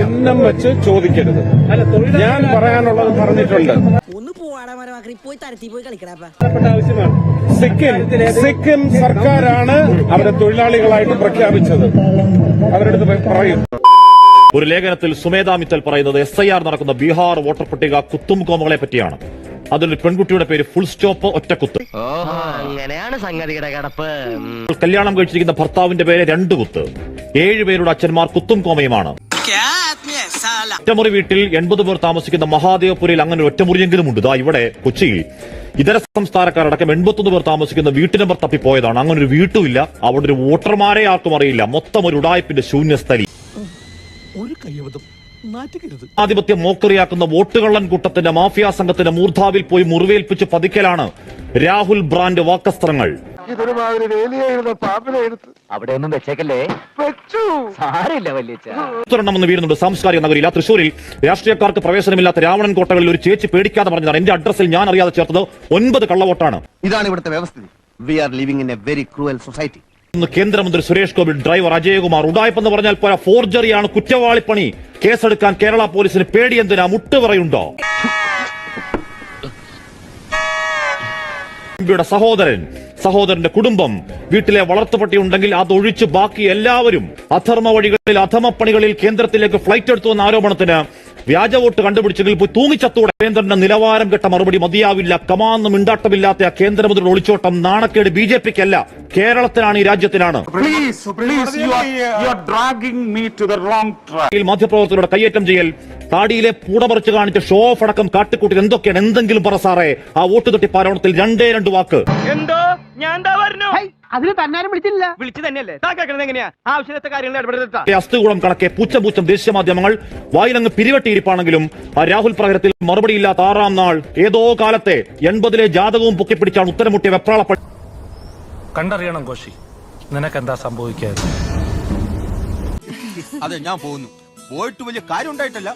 ചിഹ്നം വെച്ച് ചോദിക്കരുത്. ഞാൻ പറയാനുള്ളത് പറഞ്ഞിട്ടുണ്ട്. സിക്കിം സർക്കാരാണ് അവരെ തൊഴിലാളികളായിട്ട് പ്രഖ്യാപിച്ചത്. അവരെടുത്ത് പറയും. ഒരു ലേഖനത്തിൽ സുമേധാ മിത്തൽ പറയുന്നത് SIR നടക്കുന്ന ബീഹാർ വോട്ടർ പട്ടിക കുത്തും കോമകളെ പറ്റിയാണ്. അതിലൊരു പെൺകുട്ടിയുടെ പേര് ഫുൾ സ്റ്റോപ്പ് ഒറ്റക്കുത്ത്. അങ്ങനെയാണ് സംഗതിയുടെ കിടപ്പ്. കല്യാണം കഴിച്ചിരിക്കുന്ന ഭർത്താവിന്റെ പേര് 2 കുത്ത്. 7 പേരുടെ അച്ഛന്മാർ കുത്തും കോമയുമാണ്. ഒറ്റമുറി വീട്ടിൽ 80 പേർ താമസിക്കുന്ന മഹാദേവപുരയിൽ അങ്ങനെ ഒരു ഒറ്റമുറിയെങ്കിലും ഉണ്ട്. ഇവിടെ കൊച്ചിയിൽ ഇതര സംസ്ഥാനക്കാരടക്കം 81 പേർ താമസിക്കുന്ന വീട്ടു നമ്പർ തപ്പിപ്പോയതാണ്. അങ്ങനെ ഒരു വീട്ടുമില്ല. അവിടെ ഒരു വോട്ടർമാരെ ആർക്കും അറിയില്ല. മൊത്തം ഒരു ഉടായ്പിന്റെ ശൂന്യസ്ഥലി. ആധിപത്യം മോക്കറിയാക്കുന്ന വോട്ടുകള്ളൻ കൂട്ടത്തിന്റെ മാഫിയ സംഘത്തിന്റെ മൂർധാവിൽ പോയി മുറിവേൽപ്പിച്ച് പതിക്കലാണ് രാഹുൽ ബ്രാൻഡ് വാക്കസ്ത്രങ്ങൾ. അവിടെയൊന്നും വെച്ചേക്കല്ലേ, തുറണമെന്ന് വീഴുന്നുണ്ട് സാംസ്കാരിക നഗരിയില്ല. തൃശൂരിൽ രാഷ്ട്രീയക്കാർക്ക് പ്രവേശനമില്ലാത്ത രാവണൻ കോട്ടകളിൽ ഒരു ചേച്ചി പേടിക്കാതെ പറഞ്ഞതാണ് എന്റെ അഡ്രസ്സിൽ ഞാൻ അറിയാതെ ചേർത്തത് 9 കള്ളവോട്ടാണ്. ഇതാണ് ഇവിടുത്തെ വ്യവസ്ഥിതി. We are living in a very cruel society. കേന്ദ്രമന്ത്രി സുരേഷ് ഗോപി ഡ്രൈവർ അജയകുമാർ ഉടായ്പെന്ന് പറഞ്ഞാൽ പോരാ, ഫോർജറിയാണ്, കുറ്റവാളിപ്പണി. കേസെടുക്കാൻ കേരള പോലീസിന് പേടി എന്തിനാ? മുട്ടുപറയുണ്ടോ? സഹോദരന്റെ കുടുംബം, വീട്ടിലെ വളർത്തുപട്ടി ഉണ്ടെങ്കിൽ അതൊഴിച്ച് ബാക്കി എല്ലാവരും അധർമ്മ വഴികളിൽ അധമപ്പണികളിൽ കേന്ദ്രത്തിലേക്ക് ഫ്ലൈറ്റ് എടുത്തുവെന്ന ആരോപണത്തിന് വ്യാജ വോട്ട് കണ്ടുപിടിച്ചെങ്കിൽ പോയി തൂങ്ങിച്ചത്തൂടെ. കേന്ദ്രന്റെ നിലവാരം കെട്ട മറുപടി മതിയാവില്ല. കമാന്ന് മിണ്ടാട്ടമില്ലാത്ത ആ കേന്ദ്രമന്ത്രിയുടെ ഒളിച്ചോട്ടം നാണക്കേട് BJPക്കല്ല, കേരളത്തിനാണ്, ഈ രാജ്യത്തിനാണ്. മാധ്യമപ്രവർത്തകരുടെ കയ്യേറ്റം ചെയ്യൽ, താടിയിലെ പൂട പറിച്ച് കാണിച്ച ഷോ ഓഫ് അടക്കം കാട്ടിക്കൂട്ടി എന്തൊക്കെയാണ്? എന്തെങ്കിലും പറ സാറേ. ആ വോട്ട് തട്ടിപ്പാരോണത്തിൽ 2 വാക്ക്. എന്തോ ഞാൻ അതിന് തന്നാരും വിളിച്ചില്ല. വിളിച്ചു തന്നെയല്ലേ എങ്ങനെയാ ആവശ്യത്തെ കാര്യങ്ങൾ ഇടപെടുത്ത അസ്ഥികൂടം കണക്കെ പൂച്ചം ദേശീയ മാധ്യമങ്ങൾ വായിലങ്ങ് പിരിവെട്ടിയിരിപ്പാണെങ്കിലും ആ രാഹുൽ പ്രഹരത്തിൽ മറുപടിയില്ലാത്ത 6ാം നാൾ ഏതോ കാലത്തെ 80-ലെ ജാതകവും പൊക്കിപ്പിടിച്ചാണ് ഉത്തരമുട്ടിയ വെപ്രാളപ്പ. കണ്ടറിയണം കോശി, നിനക്കെന്താ സംഭവിക്കാതെ? അതെ, ഞാൻ പോകുന്നു. പോയിട്ട് വലിയ കാര്യം ഉണ്ടായിട്ടല്ല.